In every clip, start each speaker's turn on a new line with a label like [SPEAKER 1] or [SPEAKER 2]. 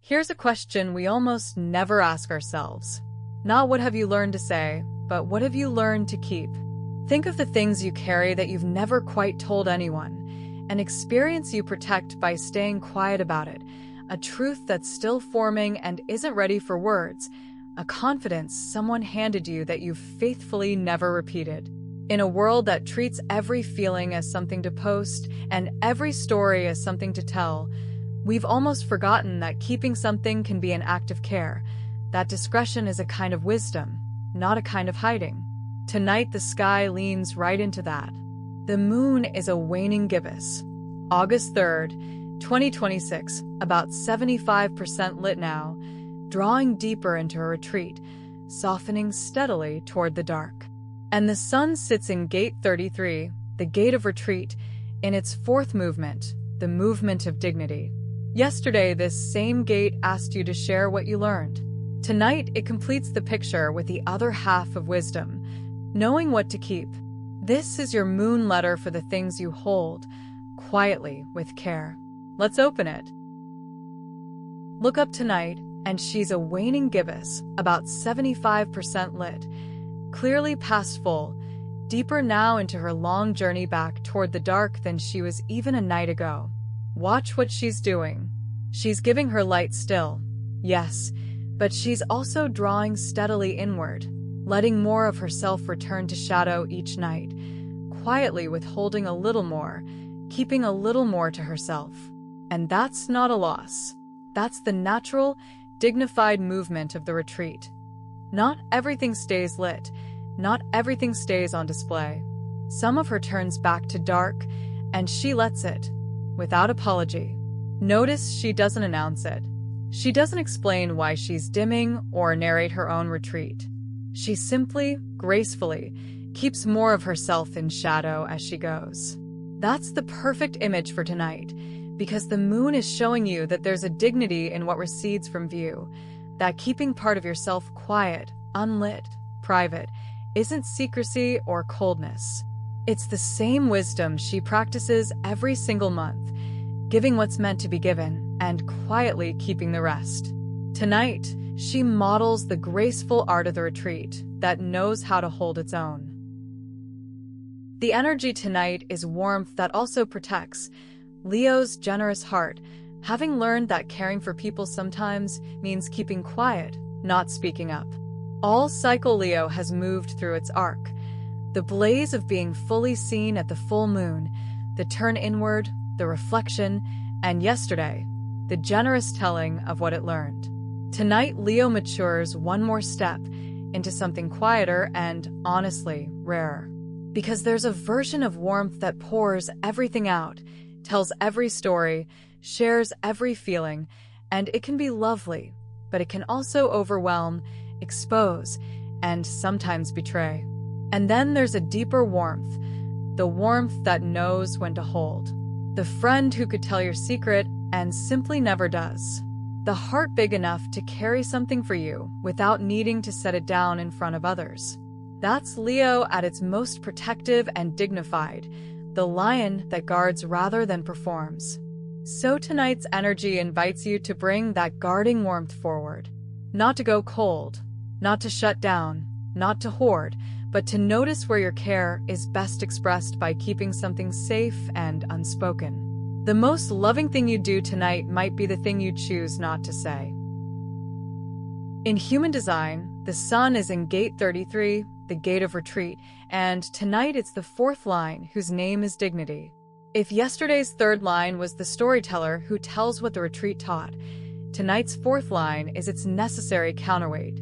[SPEAKER 1] Here's a question we almost never ask ourselves. Not what have you learned to say, but what have you learned to keep? Think of the things you carry that you've never quite told anyone, an experience you protect by staying quiet about it, a truth that's still forming and isn't ready for words, a confidence someone handed you that you've faithfully never repeated. In a world that treats every feeling as something to post and every story as something to tell, we've almost forgotten that keeping something can be an act of care, that discretion is a kind of wisdom, not a kind of hiding. Tonight the sky leans right into that. The moon is a waning gibbous. August 3rd, 2026, about 75% lit now, drawing deeper into a retreat, softening steadily toward the dark. And the sun sits in gate 33, the gate of retreat, in its fourth movement, the movement of dignity. Yesterday, this same gate asked you to share what you learned. Tonight, it completes the picture with the other half of wisdom, knowing what to keep. This is your moon letter for the things you hold, quietly, with care. Let's open it. Look up tonight, and she's a waning gibbous, about 75% lit, clearly past full, deeper now into her long journey back toward the dark than she was even a night ago. Watch what she's doing. She's giving her light still, yes, but she's also drawing steadily inward, letting more of herself return to shadow each night, quietly withholding a little more, keeping a little more to herself. And that's not a loss. That's the natural, dignified movement of the retreat. Not everything stays lit, not everything stays on display. Some of her turns back to dark, and she lets it, without apology. Notice she doesn't announce it. She doesn't explain why she's dimming or narrate her own retreat. She simply, gracefully, keeps more of herself in shadow as she goes. That's the perfect image for tonight, because the moon is showing you that there's a dignity in what recedes from view, that keeping part of yourself quiet, unlit, private, isn't secrecy or coldness. It's the same wisdom she practices every single month, giving what's meant to be given and quietly keeping the rest. Tonight, she models the graceful art of the retreat that knows how to hold its own. The energy tonight is warmth that also protects, Leo's generous heart, having learned that caring for people sometimes means keeping quiet, not speaking up. All cycle Leo has moved through its arc. The blaze of being fully seen at the full moon, the turn inward, the reflection, and yesterday, the generous telling of what it learned. Tonight, Leo matures one more step into something quieter and, honestly, rarer. Because there's a version of warmth that pours everything out, tells every story, shares every feeling, and it can be lovely, but it can also overwhelm, expose, and sometimes betray. And then there's a deeper warmth, the warmth that knows when to hold. The friend who could tell your secret and simply never does. The heart big enough to carry something for you without needing to set it down in front of others. That's Leo at its most protective and dignified, the lion that guards rather than performs. So tonight's energy invites you to bring that guarding warmth forward. Not to go cold, not to shut down, not to hoard, but to notice where your care is best expressed by keeping something safe and unspoken. The most loving thing you do tonight might be the thing you choose not to say. In human design, the sun is in gate 33, the gate of retreat, and tonight it's the fourth line whose name is dignity. If yesterday's third line was the storyteller who tells what the retreat taught, tonight's fourth line is its necessary counterweight,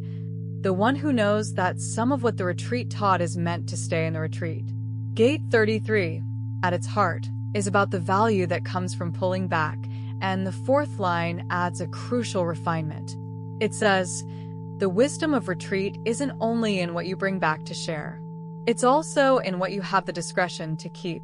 [SPEAKER 1] the one who knows that some of what the retreat taught is meant to stay in the retreat. Gate 33, at its heart, is about the value that comes from pulling back, and the fourth line adds a crucial refinement. It says, the wisdom of retreat isn't only in what you bring back to share. It's also in what you have the discretion to keep.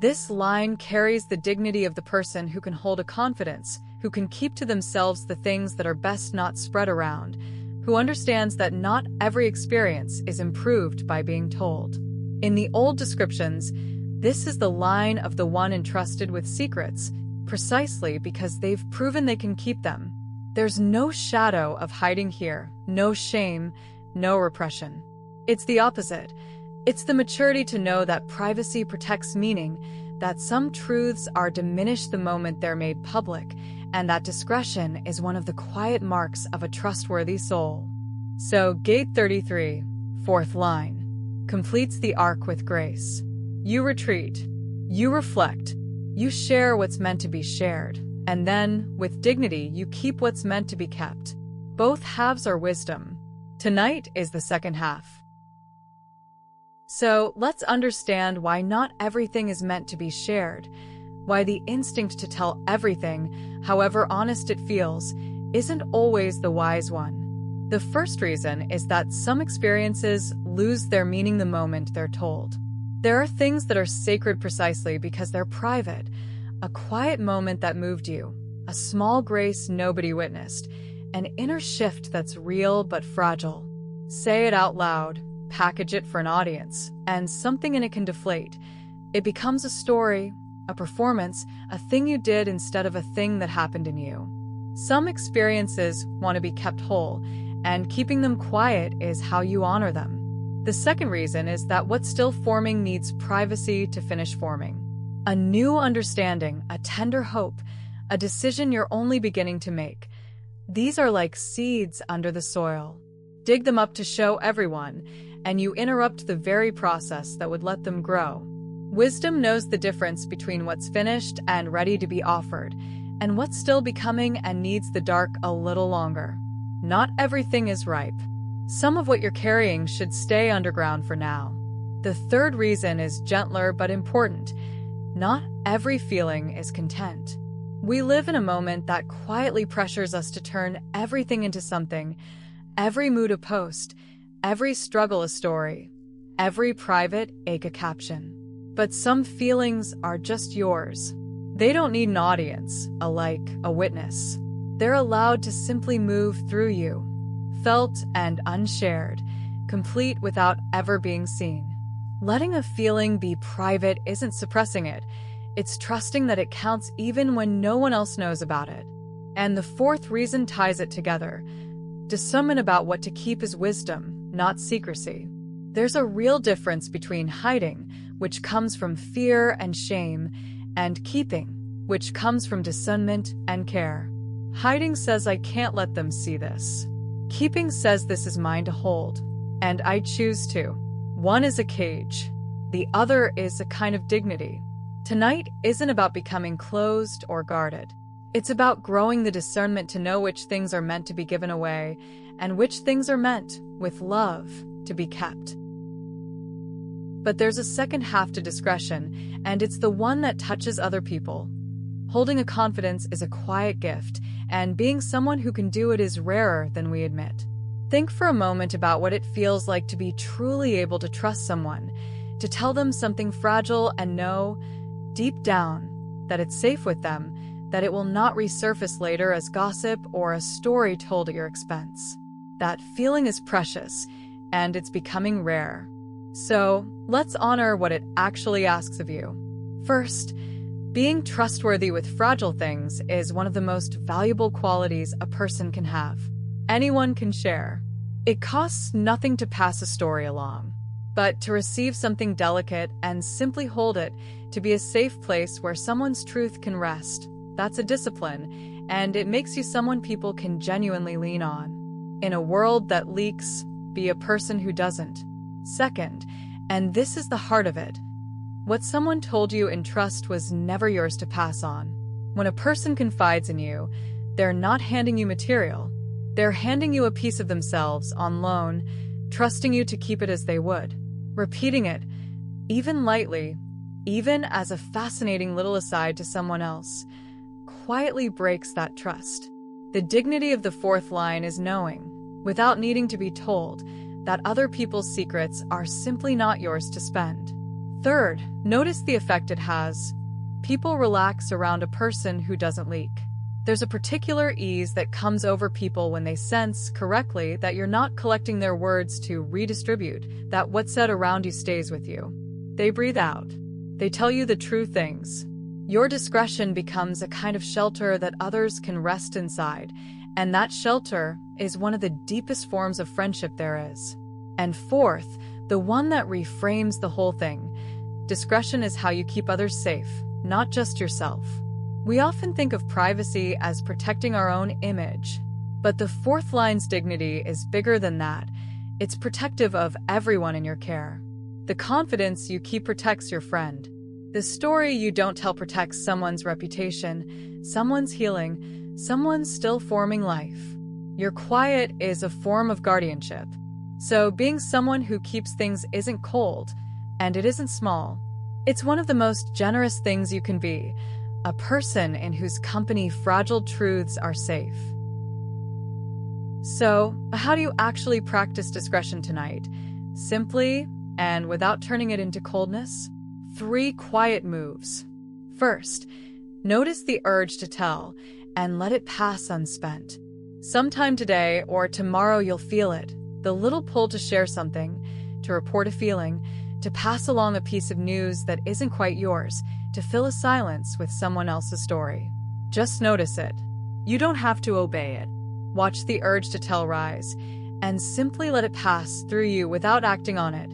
[SPEAKER 1] This line carries the dignity of the person who can hold a confidence, who can keep to themselves the things that are best not spread around, who understands that not every experience is improved by being told. In the old descriptions, this is the line of the one entrusted with secrets, precisely because they've proven they can keep them. There's no shadow of hiding here, no shame, no repression. It's the opposite. It's the maturity to know that privacy protects meaning, that some truths are diminished the moment they're made public, and that discretion is one of the quiet marks of a trustworthy soul. So, Gate 33, fourth line, completes the arc with grace. You retreat, you reflect, you share what's meant to be shared, and then, with dignity, you keep what's meant to be kept. Both halves are wisdom. Tonight is the second half. So, let's understand why not everything is meant to be shared, why the instinct to tell everything, however honest it feels, isn't always the wise one. The first reason is that some experiences lose their meaning the moment they're told. There are things that are sacred precisely because they're private, a quiet moment that moved you, a small grace nobody witnessed, an inner shift that's real but fragile. Say it out loud, package it for an audience, and something in it can deflate. It becomes a story, a performance, a thing you did instead of a thing that happened in you. Some experiences want to be kept whole, and keeping them quiet is how you honor them. The second reason is that what's still forming needs privacy to finish forming. A new understanding, a tender hope, a decision you're only beginning to make. These are like seeds under the soil. Dig them up to show everyone, and you interrupt the very process that would let them grow. Wisdom knows the difference between what's finished and ready to be offered, and what's still becoming and needs the dark a little longer. Not everything is ripe. Some of what you're carrying should stay underground for now. The third reason is gentler but important. Not every feeling is content. We live in a moment that quietly pressures us to turn everything into something, every mood a post, every struggle a story, every private ache a caption. But some feelings are just yours. They don't need an audience, a like, a witness. They're allowed to simply move through you, felt and unshared, complete without ever being seen. Letting a feeling be private isn't suppressing it. It's trusting that it counts even when no one else knows about it. And the fourth reason ties it together. Discernment about what to keep is wisdom, not secrecy. There's a real difference between hiding, which comes from fear and shame, and keeping, which comes from discernment and care. Hiding says I can't let them see this. Keeping says this is mine to hold, and I choose to. One is a cage, the other is a kind of dignity. Tonight isn't about becoming closed or guarded. It's about growing the discernment to know which things are meant to be given away and which things are meant, with love, to be kept. But there's a second half to discretion, and it's the one that touches other people. Holding a confidence is a quiet gift, and being someone who can do it is rarer than we admit. Think for a moment about what it feels like to be truly able to trust someone, to tell them something fragile and know, deep down, that it's safe with them, that it will not resurface later as gossip or a story told at your expense. That feeling is precious, and it's becoming rare. So, let's honor what it actually asks of you. First, being trustworthy with fragile things is one of the most valuable qualities a person can have. Anyone can share. It costs nothing to pass a story along, but to receive something delicate and simply hold it, to be a safe place where someone's truth can rest, that's a discipline, and it makes you someone people can genuinely lean on. In a world that leaks, be a person who doesn't. Second, and this is the heart of it, what someone told you in trust was never yours to pass on. When a person confides in you, they're not handing you material. They're handing you a piece of themselves on loan, trusting you to keep it as they would. Repeating it, even lightly, even as a fascinating little aside to someone else, quietly breaks that trust. The dignity of the fourth line is knowing, without needing to be told, that other people's secrets are simply not yours to spend. Third, notice the effect it has. People relax around a person who doesn't leak. There's a particular ease that comes over people when they sense, correctly, that you're not collecting their words to redistribute, that what's said around you stays with you. They breathe out. They tell you the true things. Your discretion becomes a kind of shelter that others can rest inside, And that shelter is one of the deepest forms of friendship there is. And fourth, the one that reframes the whole thing. Discretion is how you keep others safe, not just yourself. We often think of privacy as protecting our own image, but the fourth line's dignity is bigger than that. It's protective of everyone in your care. The confidence you keep protects your friend. The story you don't tell protects someone's reputation, someone's healing, someone's still forming life. Your quiet is a form of guardianship. So being someone who keeps things isn't cold, and it isn't small. It's one of the most generous things you can be, a person in whose company fragile truths are safe. So, how do you actually practice discretion tonight? Simply, and without turning it into coldness? 3 quiet moves. First, notice the urge to tell, and let it pass unspent. Sometime today or tomorrow you'll feel it. The little pull to share something, to report a feeling, to pass along a piece of news that isn't quite yours, to fill a silence with someone else's story. Just notice it. You don't have to obey it. Watch the urge to tell rise, and simply let it pass through you without acting on it,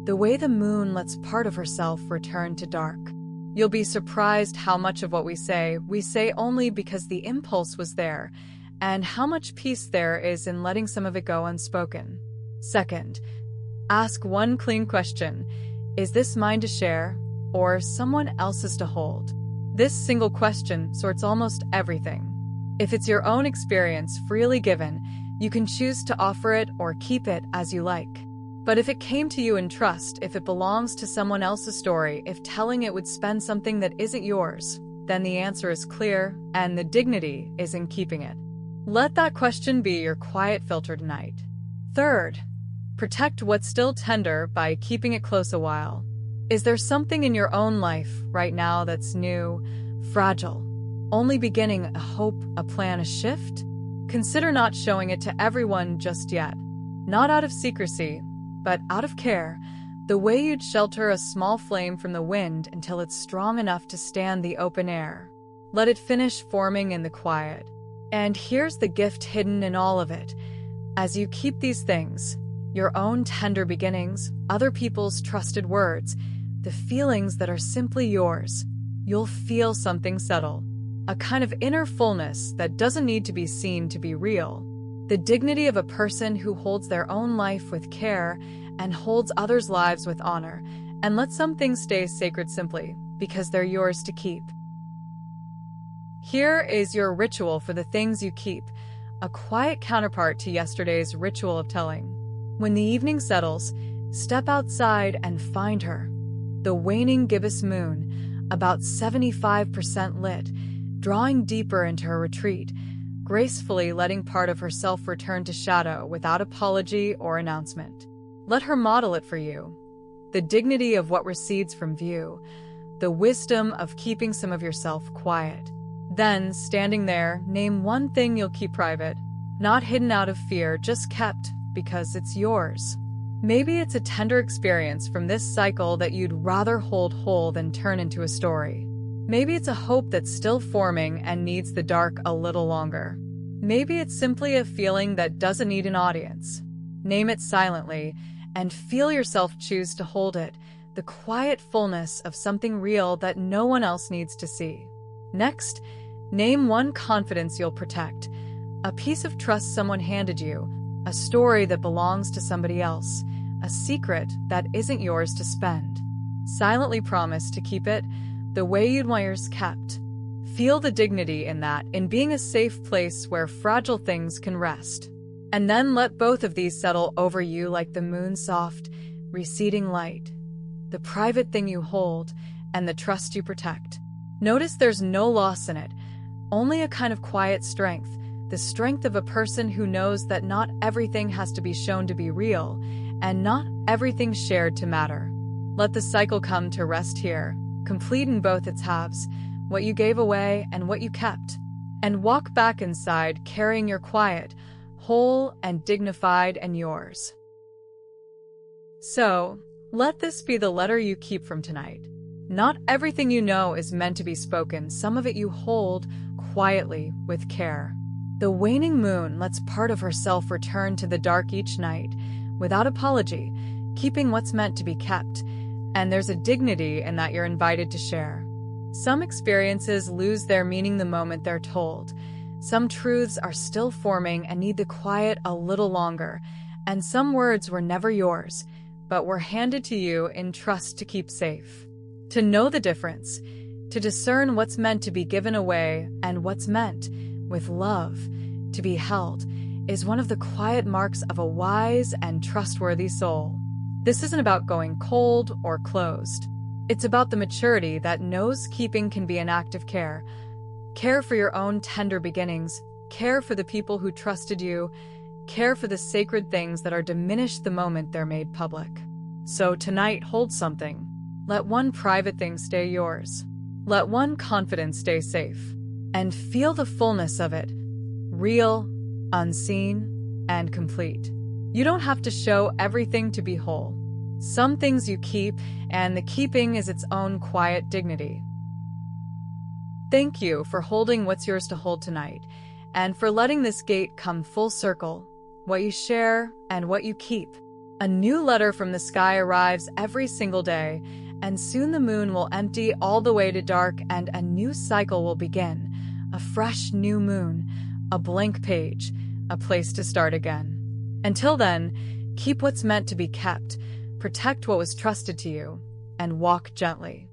[SPEAKER 1] the way the moon lets part of herself return to dark. You'll be surprised how much of what we say only because the impulse was there, and how much peace there is in letting some of it go unspoken. Second, ask one clean question. Is this mine to share, or someone else's to hold? This single question sorts almost everything. If it's your own experience freely given, you can choose to offer it or keep it as you like. But if it came to you in trust, if it belongs to someone else's story, if telling it would spend something that isn't yours, then the answer is clear, and the dignity is in keeping it. Let that question be your quiet filter tonight. Third, protect what's still tender by keeping it close a while. Is there something in your own life right now that's new, fragile, only beginning, a hope, a plan, a shift? Consider not showing it to everyone just yet. Not out of secrecy, but out of care, the way you'd shelter a small flame from the wind until it's strong enough to stand the open air. Let it finish forming in the quiet. And here's the gift hidden in all of it. As you keep these things, your own tender beginnings, other people's trusted words, the feelings that are simply yours, you'll feel something settle. A kind of inner fullness that doesn't need to be seen to be real. The dignity of a person who holds their own life with care and holds others' lives with honor, and lets some things stay sacred simply because they're yours to keep. Here is your ritual for the things you keep, a quiet counterpart to yesterday's ritual of telling. When the evening settles, step outside and find her. The waning gibbous moon, about 75% lit, drawing deeper into her retreat, gracefully letting part of herself return to shadow without apology or announcement. Let her model it for you. The dignity of what recedes from view, the wisdom of keeping some of yourself quiet. Then, standing there, name one thing you'll keep private, not hidden out of fear, just kept because it's yours. Maybe it's a tender experience from this cycle that you'd rather hold whole than turn into a story. Maybe it's a hope that's still forming and needs the dark a little longer. Maybe it's simply a feeling that doesn't need an audience. Name it silently and feel yourself choose to hold it, the quiet fullness of something real that no one else needs to see. Next, name one confidence you'll protect, a piece of trust someone handed you, a story that belongs to somebody else, a secret that isn't yours to spend. Silently promise to keep it the way you'd want yours kept. Feel the dignity in that, in being a safe place where fragile things can rest. And then let both of these settle over you like the moon's soft, receding light. The private thing you hold, and the trust you protect. Notice there's no loss in it, only a kind of quiet strength, the strength of a person who knows that not everything has to be shown to be real, and not everything shared to matter. Let the cycle come to rest here, complete in both its halves, what you gave away and what you kept, and walk back inside carrying your quiet, whole and dignified and yours. So, let this be the letter you keep from tonight. Not everything you know is meant to be spoken, some of it you hold quietly with care. The waning moon lets part of herself return to the dark each night, without apology, keeping what's meant to be kept, and there's a dignity in that you're invited to share. Some experiences lose their meaning the moment they're told. Some truths are still forming and need the quiet a little longer, and some words were never yours, but were handed to you in trust to keep safe. To know the difference, to discern what's meant to be given away and what's meant, with love, to be held, is one of the quiet marks of a wise and trustworthy soul. This isn't about going cold or closed. It's about the maturity that knows keeping can be an act of care. Care for your own tender beginnings, care for the people who trusted you, care for the sacred things that are diminished the moment they're made public. So tonight, hold something. Let one private thing stay yours. Let one confidence stay safe. And feel the fullness of it, real, unseen, and complete. You don't have to show everything to be whole. Some things you keep, and the keeping is its own quiet dignity. Thank you for holding what's yours to hold tonight, and for letting this gate come full circle, what you share and what you keep. A new letter from the sky arrives every single day, and soon the moon will empty all the way to dark and a new cycle will begin. A fresh new moon, a blank page, a place to start again. Until then, keep what's meant to be kept, protect what was trusted to you, and walk gently.